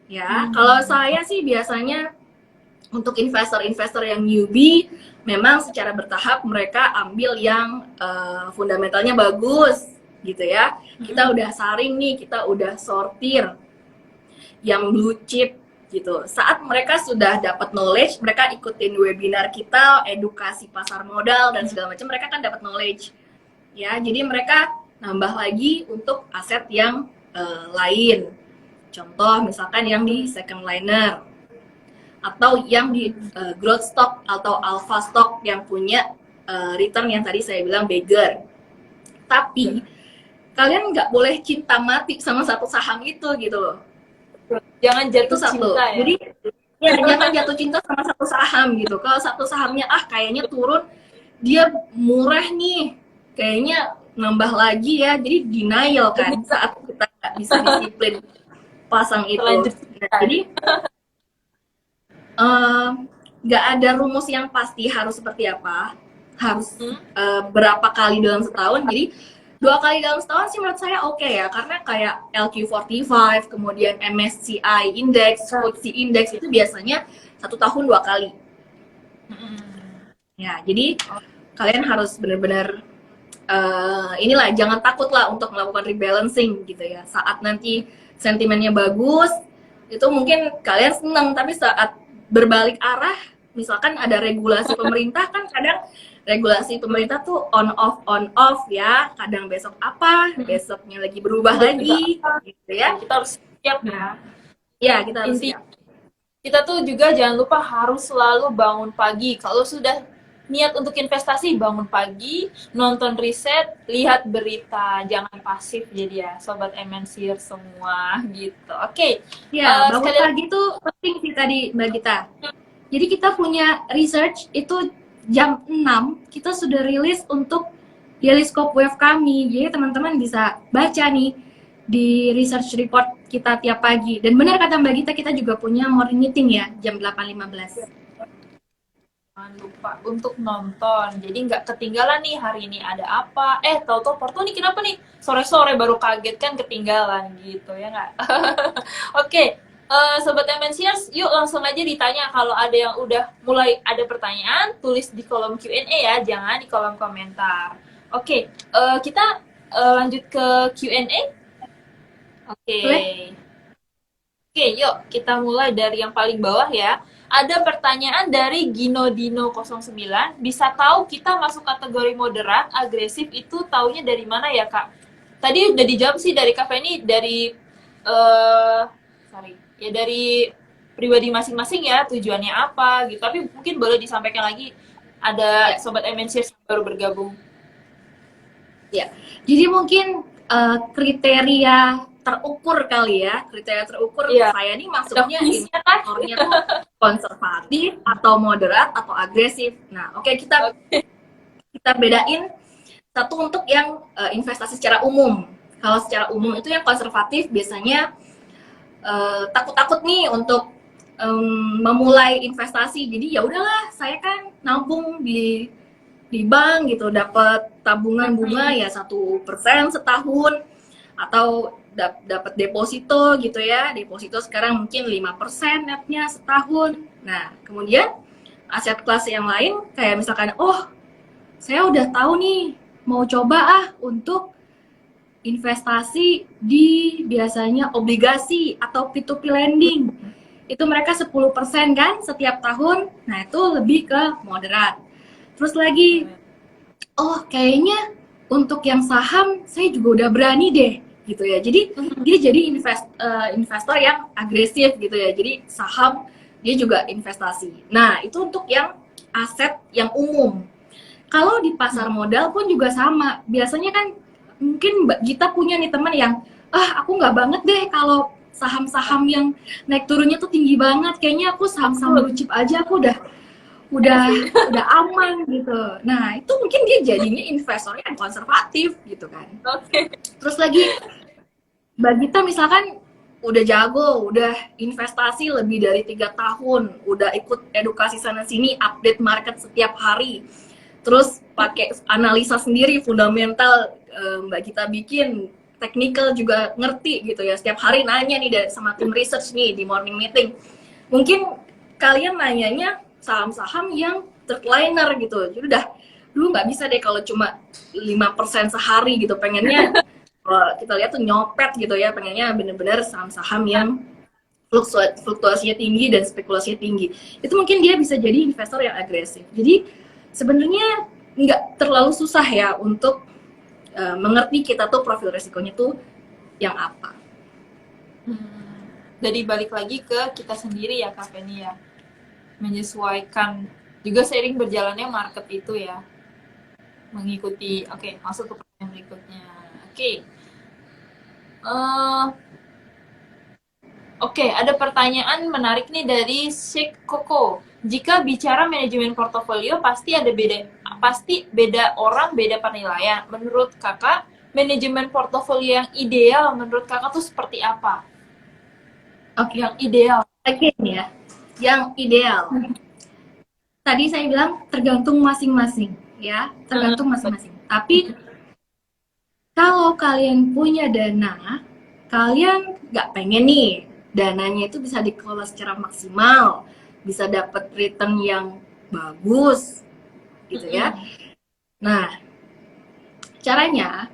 Ya, kalau saya sih biasanya untuk investor-investor yang newbie, memang secara bertahap mereka ambil yang fundamentalnya bagus, gitu ya. Kita udah saring nih, kita udah sortir yang blue chip gitu. Saat mereka sudah dapat knowledge, mereka ikutin webinar kita, edukasi pasar modal dan segala macam, mereka kan dapat knowledge. Ya, jadi mereka nambah lagi untuk aset yang lain. Contoh misalkan yang di second liner atau yang di growth stock atau alpha stock yang punya return yang tadi saya bilang bigger. Tapi kalian nggak boleh cinta mati sama satu saham itu gitu loh. Jangan Itu jatuh satu. cinta ya. Jadi ya jangan jatuh cinta sama satu saham gitu. Kalau satu sahamnya kayaknya turun, dia murah nih, kayaknya nambah lagi ya. Jadi denial kan saat kita nggak bisa disiplin pasang itu. Terlanjur Nah, cinta. jadi nggak ada rumus yang pasti harus seperti apa, harus berapa kali dalam setahun. Jadi 2 kali dalam setahun sih menurut saya oke ya, karena kayak LQ45, kemudian MSCI Index, FTSE Index itu biasanya 1 tahun 2 kali. Ya, jadi kalian harus benar-benar inilah, jangan takut lah untuk melakukan rebalancing gitu ya. Saat nanti sentimennya bagus, itu mungkin kalian senang, tapi saat berbalik arah, misalkan ada regulasi pemerintah, kan kadang regulasi pemerintah tuh on off ya, kadang besok apa, besoknya lagi berubah lagi gitu ya. Kita harus siap ya. Ya, kita harus Inti siap. kita tuh juga jangan lupa harus selalu bangun pagi. Kalau sudah niat untuk investasi, bangun pagi, nonton riset, lihat berita, jangan pasif jadi ya, sobat MNC semua gitu. Oke. Ya, bangun Sekali lagi pagi tuh penting sih tadi Mbak Gita. Jadi kita punya research itu jam 6 kita sudah rilis untuk daily scope wave kami. Jadi teman-teman bisa baca nih di research report kita tiap pagi. Dan benar kata Mbak Gita, kita juga punya morning meeting ya jam 8.15. jangan lupa untuk nonton. Jadi nggak ketinggalan nih hari ini ada apa. Tahu-tahu Porto nih kenapa nih sore-sore baru kaget kan ketinggalan gitu ya nggak? Oke. Sobat MNCers, yuk langsung aja ditanya. Kalau ada yang udah mulai ada pertanyaan, tulis di kolom Q&A ya, jangan di kolom komentar. Oke, kita lanjut ke Q&A. Oke. Oke, yuk kita mulai dari yang paling bawah ya. Ada pertanyaan dari Ginodino09. Bisa tahu kita masuk kategori moderat, agresif itu taunya dari mana ya, Kak? Tadi udah dijawab sih dari Kak Feni, dari ya dari pribadi masing-masing ya, tujuannya apa gitu. Tapi mungkin boleh disampaikan lagi, ada sobat MNC yang baru bergabung. Ya, jadi mungkin kriteria terukur kali ya, kriteria terukur saya nih masuknya investornya tuh konservatif atau moderat atau agresif. Nah, oke, kita bedain satu untuk yang investasi secara umum. Kalau secara umum itu yang konservatif biasanya takut-takut nih untuk memulai investasi. Jadi ya udahlah, saya kan nabung di bank gitu, dapat tabungan bunga ya 1% setahun, atau dapat deposito gitu ya, deposito sekarang mungkin 5% netnya setahun. Nah, kemudian aset kelas yang lain kayak misalkan, saya udah tahu nih mau coba untuk investasi di biasanya obligasi atau P2P lending. Itu mereka 10% kan setiap tahun. Nah, itu lebih ke moderat. Terus lagi, kayaknya untuk yang saham saya juga udah berani deh gitu ya. Jadi dia jadi investor yang agresif gitu ya. Jadi saham dia juga investasi. Nah, itu untuk yang aset yang umum. Kalau di pasar modal pun juga sama. Biasanya kan mungkin kita punya nih teman yang aku nggak banget deh kalau saham-saham yang naik turunnya tuh tinggi banget. Kayaknya aku saham-saham blue chip aja aku udah aman gitu. Nah, itu mungkin dia jadinya investornya yang konservatif gitu kan. Terus lagi Mbak Gita misalkan udah jago, udah investasi lebih dari 3 tahun, udah ikut edukasi sana sini, update market setiap hari, terus pakai analisa sendiri fundamental, Mbak Gita bikin technical juga ngerti gitu ya. Setiap hari nanya nih sama tim research nih di morning meeting. Mungkin kalian nanyanya saham-saham yang third liner gitu. Jadi udah dulu nggak bisa deh kalau cuma 5% sehari gitu. Pengennya kalau kita lihat tuh nyopet gitu ya, pengennya bener-bener saham-saham yang fluktuasinya tinggi dan spekulasinya tinggi. Itu mungkin dia bisa jadi investor yang agresif. Jadi sebenarnya nggak terlalu susah ya untuk mengerti kita tuh profil resikonya tuh yang apa. Jadi balik lagi ke kita sendiri ya Kak Feni ya, menyesuaikan juga seiring berjalannya market itu ya, mengikuti. Oke, masuk ke pertanyaan berikutnya. Oke, ada pertanyaan menarik nih dari Sheikh Koko. Jika bicara manajemen portofolio pasti beda orang, beda penilaian. Menurut Kakak, manajemen portofolio yang ideal menurut Kakak tuh seperti apa? Oke, yang ideal. Again ya, yang ideal. Tadi saya bilang tergantung masing-masing ya, tergantung masing-masing. Tapi kalau kalian punya dana, kalian nggak pengen nih dananya itu bisa dikelola secara maksimal, bisa dapat return yang bagus, gitu ya. Nah, caranya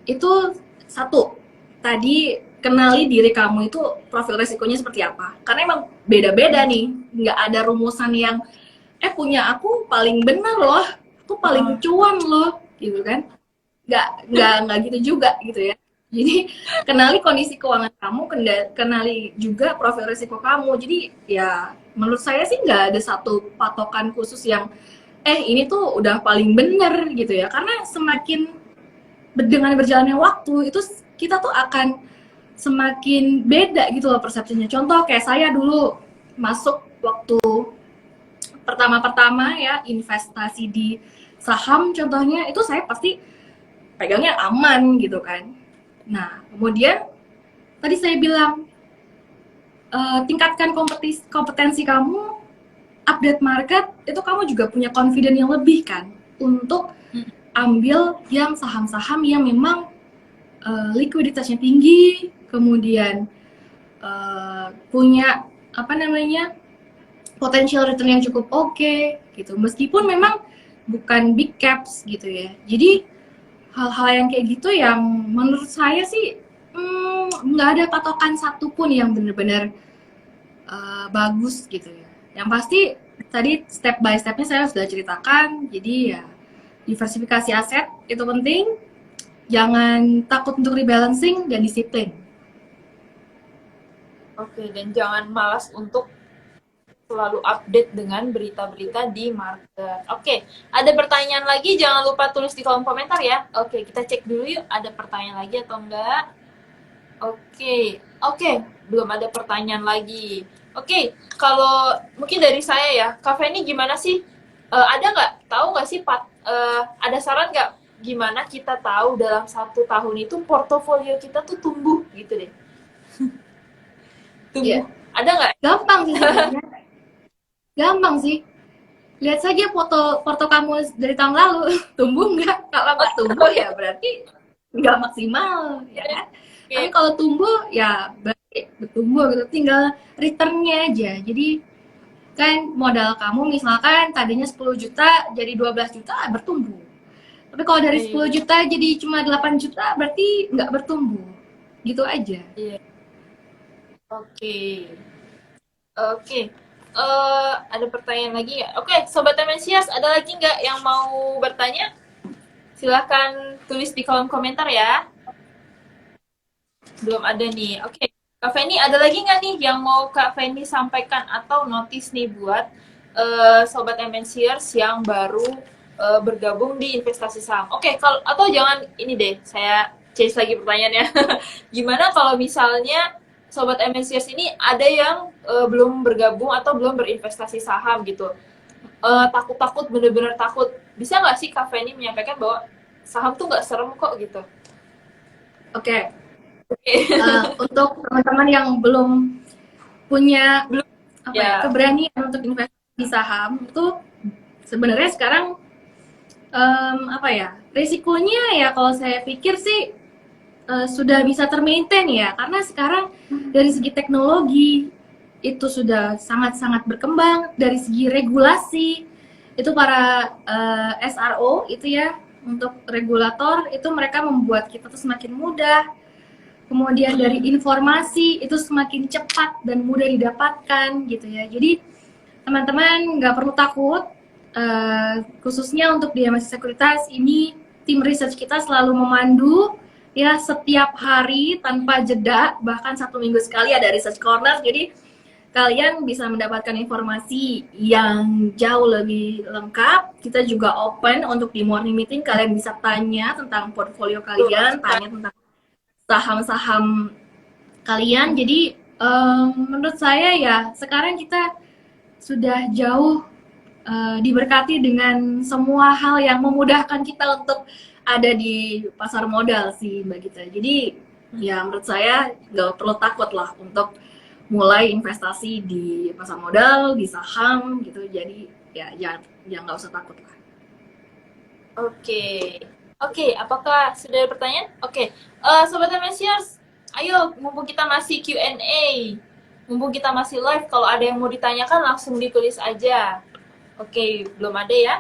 itu satu, tadi kenali diri kamu itu profil resikonya seperti apa. Karena emang beda-beda nih, nggak ada rumusan yang punya aku paling benar loh, aku paling cuan loh, gitu kan. Nggak gitu juga gitu ya. Jadi kenali kondisi keuangan kamu, kenali juga profil risiko kamu. Jadi ya menurut saya sih nggak ada satu patokan khusus yang ini tuh udah paling bener gitu ya. Karena semakin dengan berjalannya waktu itu kita tuh akan semakin beda gitu loh persepsinya. Contoh kayak saya dulu masuk waktu pertama-pertama ya investasi di saham contohnya, itu saya pasti pegangnya aman gitu kan. Nah, kemudian tadi saya bilang tingkatkan kompetensi kamu, update market, itu kamu juga punya confidence yang lebih kan untuk ambil yang saham-saham yang memang likuiditasnya tinggi, kemudian punya potential return yang cukup oke gitu. Meskipun memang bukan big caps gitu ya. Jadi hal-hal yang kayak gitu yang menurut saya sih nggak ada patokan satupun yang benar-benar bagus gitu ya. Yang pasti tadi step by stepnya saya sudah ceritakan. Jadi ya diversifikasi aset itu penting. Jangan takut untuk rebalancing dan disiplin. Oke, dan jangan malas untuk selalu update dengan berita-berita di market. Oke, ada pertanyaan lagi, jangan lupa tulis di kolom komentar ya. Oke, kita cek dulu yuk, ada pertanyaan lagi atau enggak. Oke, belum ada pertanyaan lagi. Oke, kalau mungkin dari saya ya, Kak Feni gimana sih? Tahu nggak sih, ada saran nggak gimana kita tahu dalam 1 tahun itu portofolio kita tuh tumbuh gitu deh? Tumbuh. Yeah. Ada nggak? Gampang sih sebenarnya. Gampang sih. Lihat saja foto kamu dari tahun lalu, tumbuh nggak? Kalau nggak tumbuh ya berarti nggak maksimal, ya kan? Tapi kalau tumbuh ya berarti bertumbuh gitu. Tinggal returnnya aja. Jadi kan modal kamu misalkan tadinya 10 juta jadi 12 juta bertumbuh. Tapi kalau dari 10 juta jadi cuma 8 juta berarti nggak bertumbuh. Gitu aja. Oke. Ada pertanyaan lagi nggak? Oke, Sobat Temensias, ada lagi nggak yang mau bertanya? Silahkan tulis di kolom komentar ya. Belum ada nih. Oke, Kak Feni, ada lagi nggak nih yang mau Kak Feni sampaikan atau notice nih buat Sobat Temensias yang baru bergabung di investasi saham? Oke, atau jangan ini deh, saya change lagi pertanyaannya. Gimana kalau misalnya Sobat MNCS ini ada yang belum bergabung atau belum berinvestasi saham gitu, takut bener-bener takut, bisa nggak sih Kak Feni menyampaikan bahwa saham tuh nggak serem kok gitu? Oke. Untuk teman-teman yang belum punya keberanian untuk investasi di saham itu sebenarnya sekarang risikonya ya kalau saya pikir sih sudah bisa termaintain ya, karena sekarang dari segi teknologi itu sudah sangat-sangat berkembang, dari segi regulasi itu para SRO itu ya, untuk regulator itu mereka membuat kita tuh semakin mudah. Kemudian dari informasi itu semakin cepat dan mudah didapatkan gitu ya. Jadi teman-teman nggak perlu takut, khususnya untuk di MSc Sekuritas ini tim research kita selalu memandu ya setiap hari tanpa jeda, bahkan 1 minggu sekali ada research corner. Jadi kalian bisa mendapatkan informasi yang jauh lebih lengkap. Kita juga open untuk di morning meeting, kalian bisa tanya tentang portfolio kalian, tanya tentang saham-saham kalian. Jadi menurut saya ya sekarang kita sudah jauh diberkati dengan semua hal yang memudahkan kita untuk ada di pasar modal sih Mbak Gita. Jadi ya menurut saya nggak perlu takut lah untuk mulai investasi di pasar modal, di saham gitu. Jadi ya nggak usah takut lah. Oke. Oke, apakah sudah ada pertanyaan? Oke. Sobat MNCers, ayo mumpung kita masih Q&A. Mumpung kita masih live, kalau ada yang mau ditanyakan langsung ditulis aja. Oke, belum ada ya.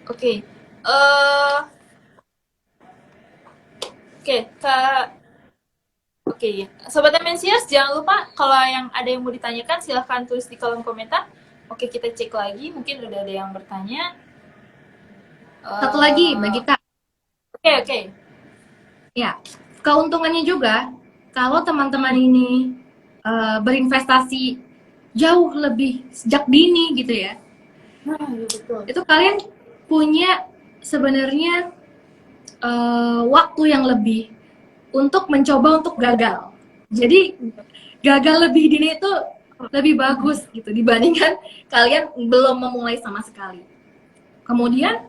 Oke. Oke, Kak. Oke, ya. Sobat MNCers, jangan lupa kalau yang ada yang mau ditanyakan silahkan tulis di kolom komentar. Oke, kita cek lagi. Mungkin udah ada yang bertanya. Satu lagi Mbak Gita. Oke. Ya, keuntungannya juga kalau teman-teman ini berinvestasi jauh lebih sejak dini gitu ya. Nah, iya betul. Itu kalian punya sebenarnya waktu yang lebih untuk mencoba untuk gagal. Jadi gagal lebih dini itu lebih bagus gitu dibandingkan kalian belum memulai sama sekali. Kemudian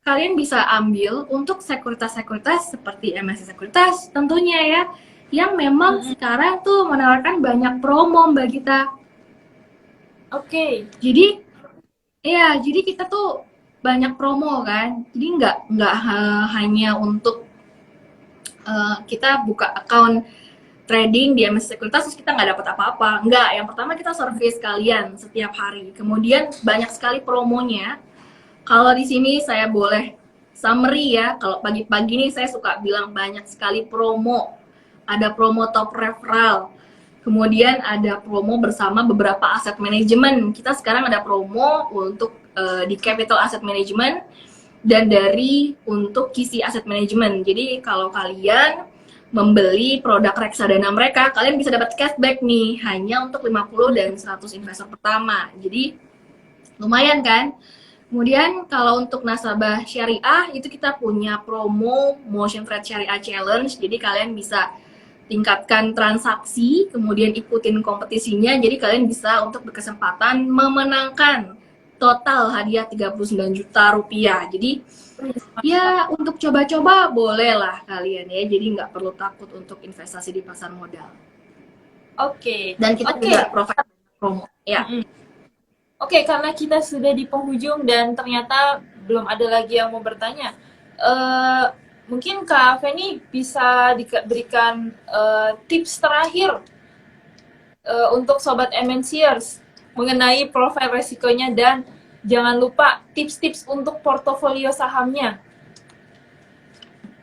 kalian bisa ambil untuk sekuritas-sekuritas seperti MSc Sekuritas tentunya ya, yang memang sekarang tuh menawarkan banyak promo Mbak Gita. Oke. Jadi ya, jadi kita tuh banyak promo kan. Jadi nggak hanya untuk kita buka account trading di MSc Sekuritas terus kita nggak dapat apa-apa. Nggak, yang pertama kita service kalian setiap hari. Kemudian banyak sekali promonya. Kalau di sini saya boleh summary ya. Kalau pagi-pagi nih saya suka bilang banyak sekali promo. Ada promo top referral. Kemudian ada promo bersama beberapa aset manajemen. Kita sekarang ada promo untuk di Capital Asset Management dan dari untuk Kisi Asset Management. Jadi kalau kalian membeli produk reksadana mereka, kalian bisa dapat cashback nih hanya untuk 50 dan 100 investor pertama. Jadi lumayan kan? Kemudian kalau untuk nasabah syariah itu kita punya promo Motion Trade Syariah Challenge. Jadi kalian bisa tingkatkan transaksi, kemudian ikutin kompetisinya. Jadi kalian bisa untuk berkesempatan memenangkan total hadiah 39 juta rupiah. Jadi ya untuk coba-coba boleh lah kalian ya. Jadi nggak perlu takut untuk investasi di pasar modal. Oke. Dan kita juga provide promo. Ya. Oke, karena kita sudah di penghujung dan ternyata belum ada lagi yang mau bertanya. Mungkin Kak Feni bisa diberikan tips terakhir untuk Sobat MNCers mengenai profil resikonya dan jangan lupa tips-tips untuk portofolio sahamnya.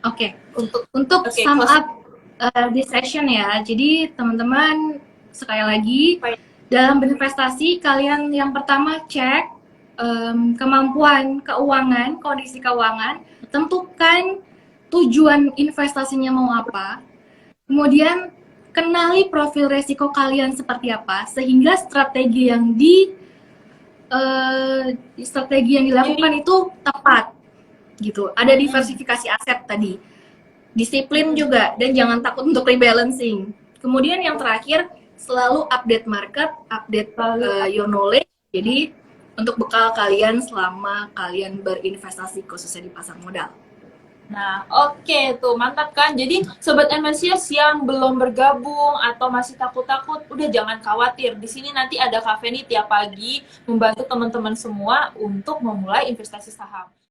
Oke. Untuk sum up this session ya. Jadi teman-teman sekali lagi dalam berinvestasi, kalian yang pertama cek kemampuan keuangan, kondisi keuangan, tentukan tujuan investasinya mau apa, kemudian kenali profil resiko kalian seperti apa, sehingga strategi yang dilakukan itu tepat, gitu. Ada diversifikasi aset tadi, disiplin juga, dan jangan takut untuk rebalancing. Kemudian yang terakhir, selalu update market, update your knowledge. Jadi untuk bekal kalian selama kalian berinvestasi khususnya di pasar modal. Nah, oke tuh mantap kan. Jadi Sobat MNCers yang belum bergabung atau masih takut-takut, udah jangan khawatir. Di sini nanti ada Kak Feni tiap pagi membantu teman-teman semua untuk memulai investasi saham.